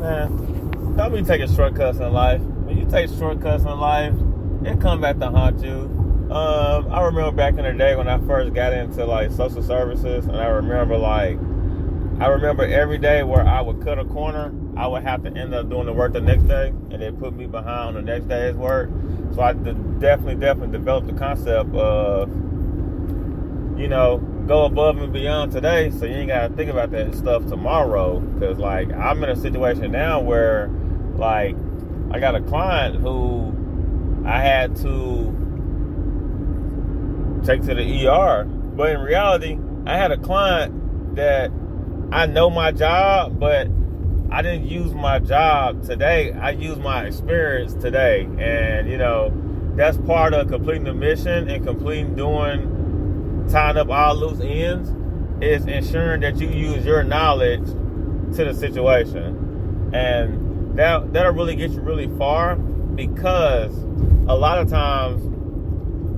Man, don't be taking shortcuts in life. When you take shortcuts in life, it come back to haunt you. I remember back in the day when I first got into like social services, and I remember every day where I would cut a corner, I would have to end up doing the work the next day, and it put me behind on the next day's work. So I definitely developed the concept of, go above and beyond today, so you ain't got to think about that stuff tomorrow. Because, like, I'm in a situation now where, like, I got a client who I had to take to the ER. But in reality, I had a client that I know my job, but I didn't use my job today. I used my experience today. And, that's part of completing the mission and tying up all loose ends, is ensuring that you use your knowledge to the situation. And that'll really get you really far, because a lot of times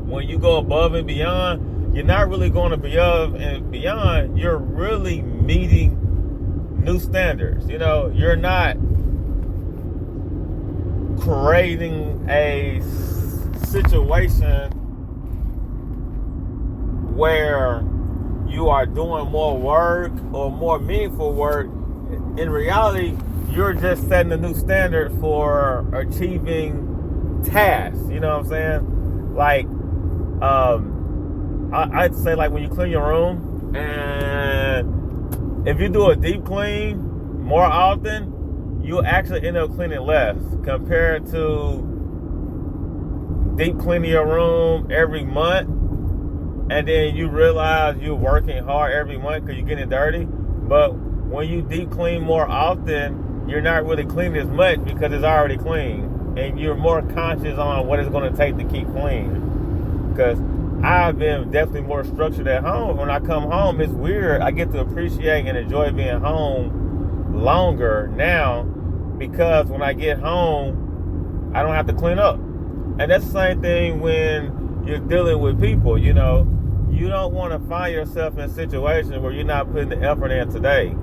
when you go above and beyond, you're not really going above and beyond, you're really meeting new standards. You're not creating a situation where you are doing more work or more meaningful work. In reality, you're just setting a new standard for achieving tasks. You know what I'm saying? Like, I'd say, like, when you clean your room, and if you do a deep clean more often, you'll actually end up cleaning less compared to deep cleaning your room every month, and then you realize you're working hard every month because you're getting dirty. But when you deep clean more often, you're not really cleaning as much because it's already clean, and you're more conscious on what it's going to take to keep clean. Because I've been definitely more structured at home. When I come home, it's weird. I get to appreciate and enjoy being home longer now, because when I get home, I don't have to clean up. And that's the same thing when you're dealing with people. You don't want to find yourself in situations where you're not putting the effort in today.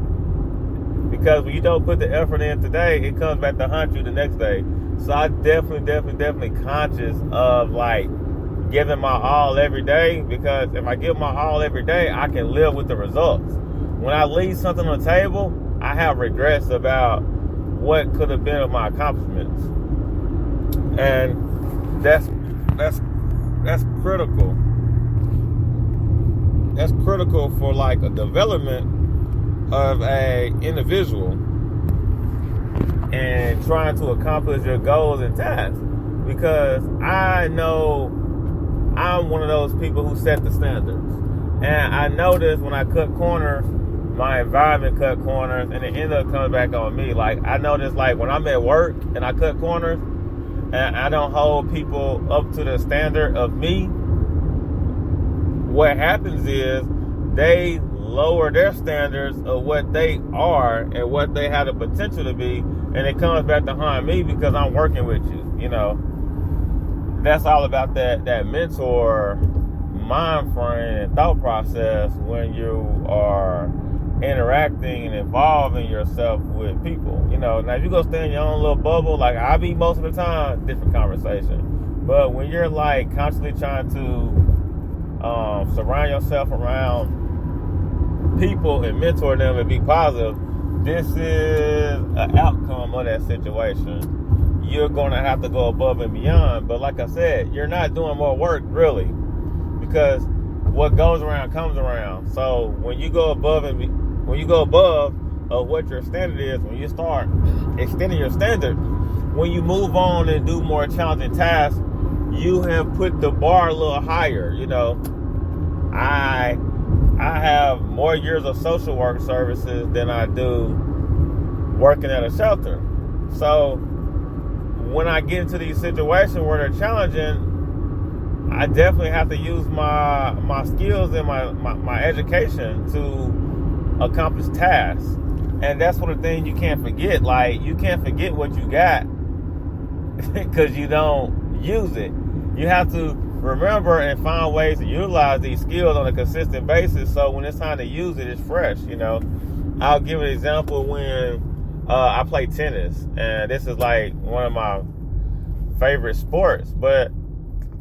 Because when you don't put the effort in today, it comes back to haunt you the next day. So I definitely conscious of, like, giving my all every day, because if I give my all every day, I can live with the results. When I leave something on the table, I have regrets about what could have been of my accomplishments. And that's critical. That's critical for, like, a development of a individual and trying to accomplish your goals and tasks. Because I know I'm one of those people who set the standards. And I notice when I cut corners, my environment cut corners, and it ends up coming back on me. Like, I notice, like, when I'm at work and I cut corners, and I don't hold people up to the standard of me, what happens is they lower their standards of what they are and what they have the potential to be, and it comes back to haunt me because I'm working with you. That's all about that mentor mind frame and thought process when you are interacting and involving yourself with people. Now if you go stay in your own little bubble, like I be most of the time, different conversation. But when you're, like, constantly trying to surround yourself around people and mentor them and be positive, this is an outcome of that situation. You're going to have to go above and beyond. But like I said, you're not doing more work, really, because what goes around comes around. So when you go above of what your standard is, when you start extending your standard, when you move on and do more challenging tasks, you have put the bar a little higher. I have more years of social work services than I do working at a shelter. So when I get into these situations where they're challenging, I definitely have to use my skills and my education to accomplish tasks. And that's one of the things you can't forget. Like, you can't forget what you got because you don't use it. You have to remember and find ways to utilize these skills on a consistent basis, so when it's time to use it, it's fresh. I'll give an example. When I play tennis, and this is like one of my favorite sports. But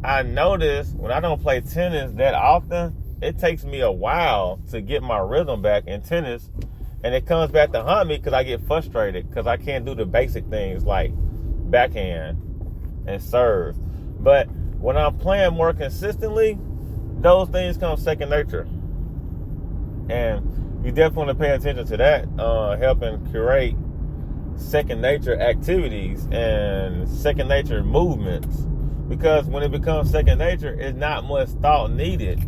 I notice when I don't play tennis that often, it takes me a while to get my rhythm back in tennis. And it comes back to haunt me because I get frustrated because I can't do the basic things like backhand and serve. But when I'm playing more consistently, those things come second nature. And you definitely want to pay attention to that, helping curate second nature activities and second nature movements. Because when it becomes second nature, it's not much thought needed.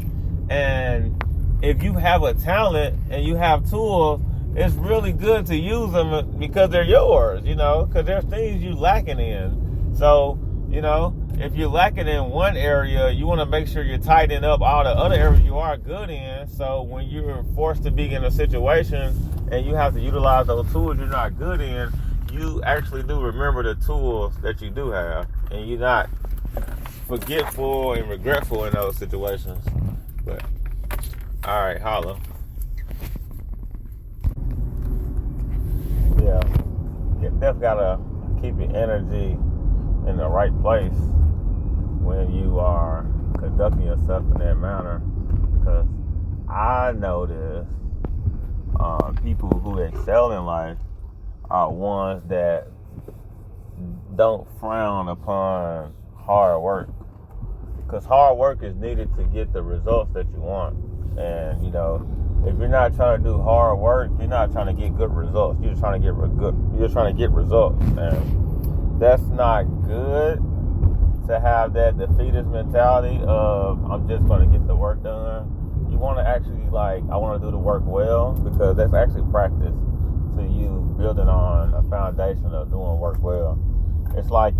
And if you have a talent and you have tools, it's really good to use them because they're yours, because there's things you lacking in. So, if you're lacking in one area, you want to make sure you're tightening up all the other areas you are good in. So when you're forced to be in a situation and you have to utilize those tools you're not good in, you actually do remember the tools that you do have, and you're not forgetful and regretful in those situations. But all right, holla. Yeah, you definitely gotta keep your energy in the right place when you are conducting yourself in that manner. Because I notice people who excel in life are ones that don't frown upon hard work. Because hard work is needed to get the results that you want. And, if you're not trying to do hard work, you're not trying to get good results. You're just trying to get results. And that's not good to have that defeatist mentality of I'm just going to get the work done. You want to actually I want to do the work well, because that's actually practice to you building on a foundation of doing work well. It's like,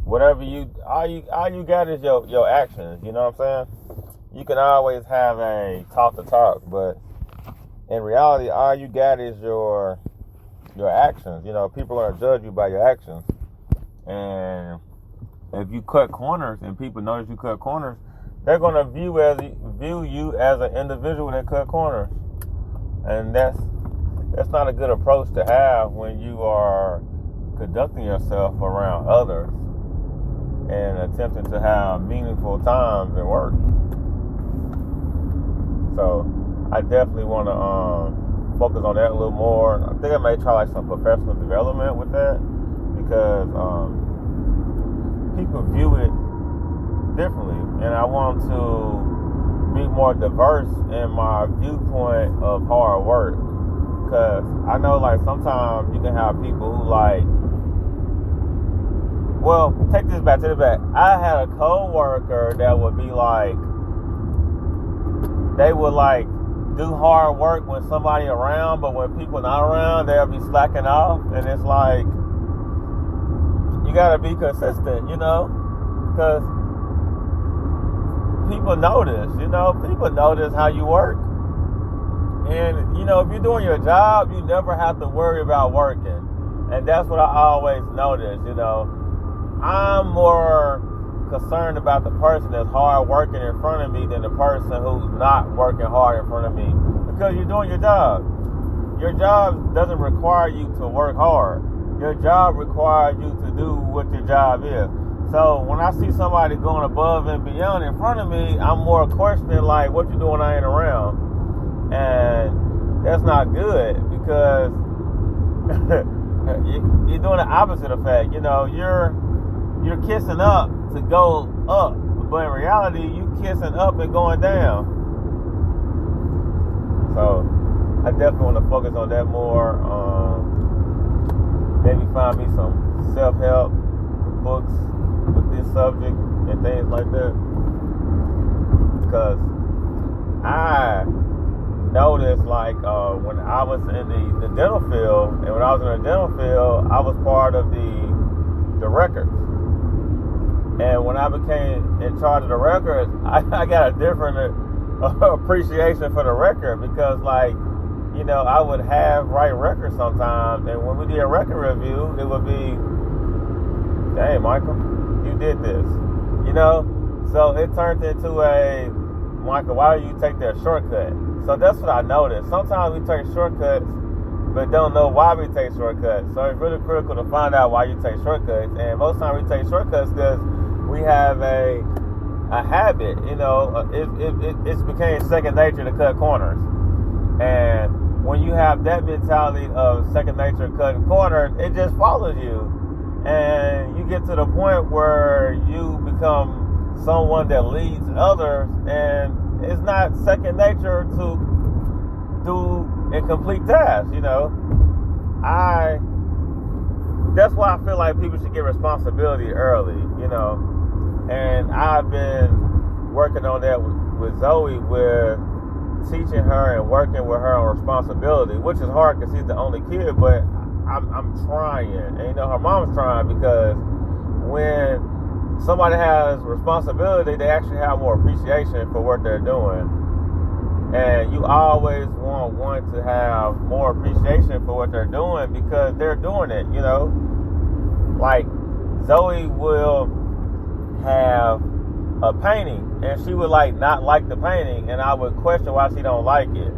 whatever all you got is your actions. You know what I'm saying? You can always have a talk the talk, but in reality, all you got is your actions. People are going to judge you by your actions. And if you cut corners and people notice you cut corners, they're going to view you as an individual that cut corners. And that's not a good approach to have when you are conducting yourself around others and attempting to have meaningful times and work. So I definitely want to focus on that a little more. I think I may try some professional development with that, because people view it differently, and I want to be more diverse in my viewpoint of hard work. Because I know sometimes you can have people who take this back to the back. I had a co-worker that would be they would do hard work when somebody around, but when people not around, they'll be slacking off. And it's you gotta be consistent, because people notice, people notice how you work. And, if you're doing your job, you never have to worry about working. And that's what I always notice, I'm more concerned about the person that's hard working in front of me than the person who's not working hard in front of me. Because you're doing your job. Your job doesn't require you to work hard. Your job requires you to do what your job is. So when I see somebody going above and beyond in front of me, I'm more questioning what you doing when I ain't around. And that's not good, because you're doing the opposite effect. You're kissing up to go up, but in reality, you kissing up and going down. So I definitely want to focus on that more. Maybe find me some self-help books with this subject and things like that, because I noticed when I was in the dental field, and when I was in the dental field, I was part of the records. And when I became in charge of the records, I got a different appreciation for the record, because I would write records sometimes, and when we did a record review, it would be, "Hey, Michael, you did this," So it turned into a, "Michael, why do you take that shortcut?" So that's what I noticed. Sometimes we take shortcuts but don't know why we take shortcuts. So it's really critical to find out why you take shortcuts. And most times we take shortcuts because we have a habit. It's became second nature to cut corners. And when you have that mentality of second nature cutting corners, it just follows you. And you get to the point where you become someone that leads others, and it's not second nature to do and complete tasks. That's why I feel like people should get responsibility early. And I've been working on that with Zoe, with teaching her and working with her on responsibility, which is hard because she's the only kid, but I'm trying. And her mom's trying, because when somebody has responsibility, they actually have more appreciation for what they're doing. And you always want one to have more appreciation for what they're doing because they're doing it, Like Zoe will have a painting and she would not like the painting, and I would question why she don't like it.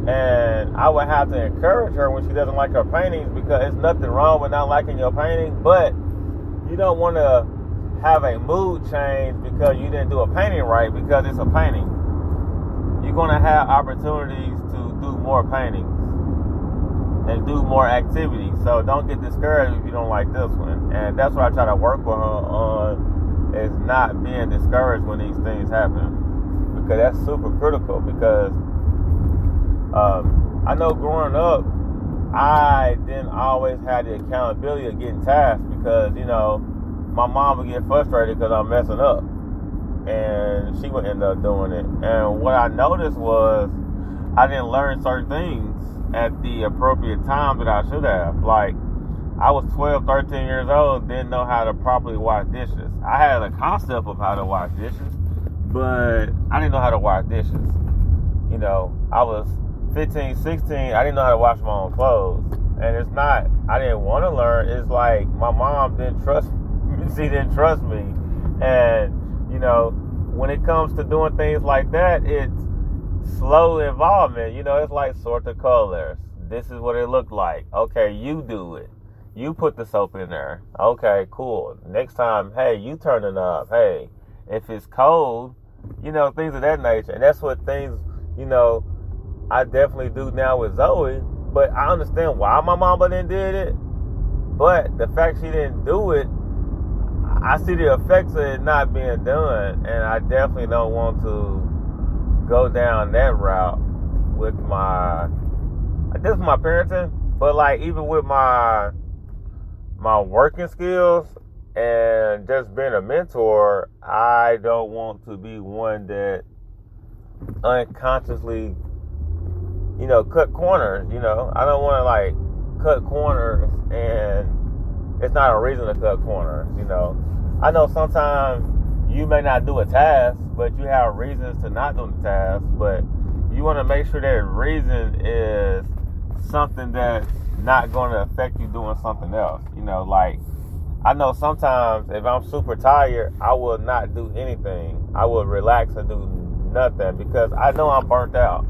And I would have to encourage her when she doesn't like her paintings, because there's nothing wrong with not liking your painting, but you don't want to have a mood change because you didn't do a painting right, because it's a painting. You're going to have opportunities to do more paintings and do more activities. So don't get discouraged if you don't like this one. And that's what I try to work with her on, is not being discouraged when these things happen, because that's super critical. Because I know growing up, I didn't always have the accountability of getting tasks, because, my mom would get frustrated because I'm messing up, and she would end up doing it. And what I noticed was I didn't learn certain things at the appropriate time that I should have. Like, I was 12, 13 years old, didn't know how to properly wash dishes. I had a concept of how to wash dishes, but I didn't know how to wash dishes. I was 15, 16, I didn't know how to wash my own clothes. And it's not, I didn't want to learn, it's like my mom didn't trust me. She didn't trust me. And, when it comes to doing things like that, it's slow involvement. It's like sort the colors. This is what it looked like. Okay, you do it. You put the soap in there. Okay, cool. Next time, hey, you turn it up. Hey, if it's cold, things of that nature. And that's what things, I definitely do now with Zoe. But I understand why my mama didn't did it. But the fact she didn't do it, I see the effects of it not being done. And I definitely don't want to go down that route with my parenting. But even with my working skills and just being a mentor, I don't want to be one that unconsciously, cut corners. I don't want to cut corners and it's not a reason to cut corners. I know sometimes you may not do a task, but you have reasons to not do the task. But you want to make sure that reason is something that's not going to affect you doing something else. I know sometimes if I'm super tired, I will not do anything. I will relax and do nothing because I know I'm burnt out.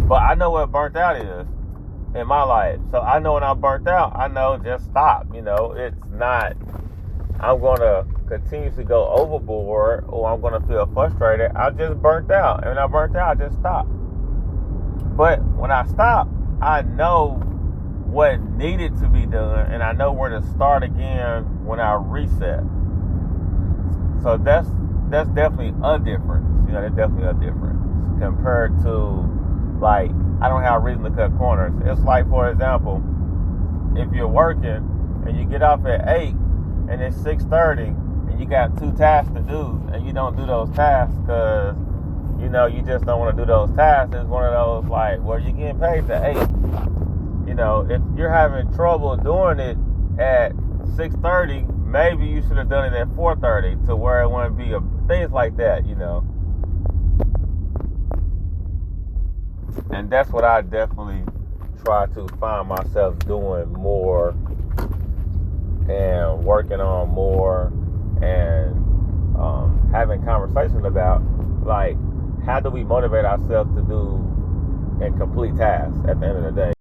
But I know what burnt out is in my life. So I know when I'm burnt out, I know just stop. It's not, I'm going to continuously go overboard or I'm going to feel frustrated. I just burnt out. And when I burnt out, I just stop. But when I stop, I know what needed to be done and I know where to start again when I reset. So that's definitely a difference. That's definitely a difference compared to I don't have a reason to cut corners. It's like, for example, if you're working and you get off at 8 and it's 6:30 and you got 2 tasks to do and you don't do those tasks because you just don't want to do those tasks, it's one of those well, you're getting paid to 8. If you're having trouble doing it at 6:30, maybe you should have done it at 4:30 to where it wouldn't be things like that. And that's what I definitely try to find myself doing more and working on more and having conversations about how do we motivate ourselves to do and complete tasks at the end of the day.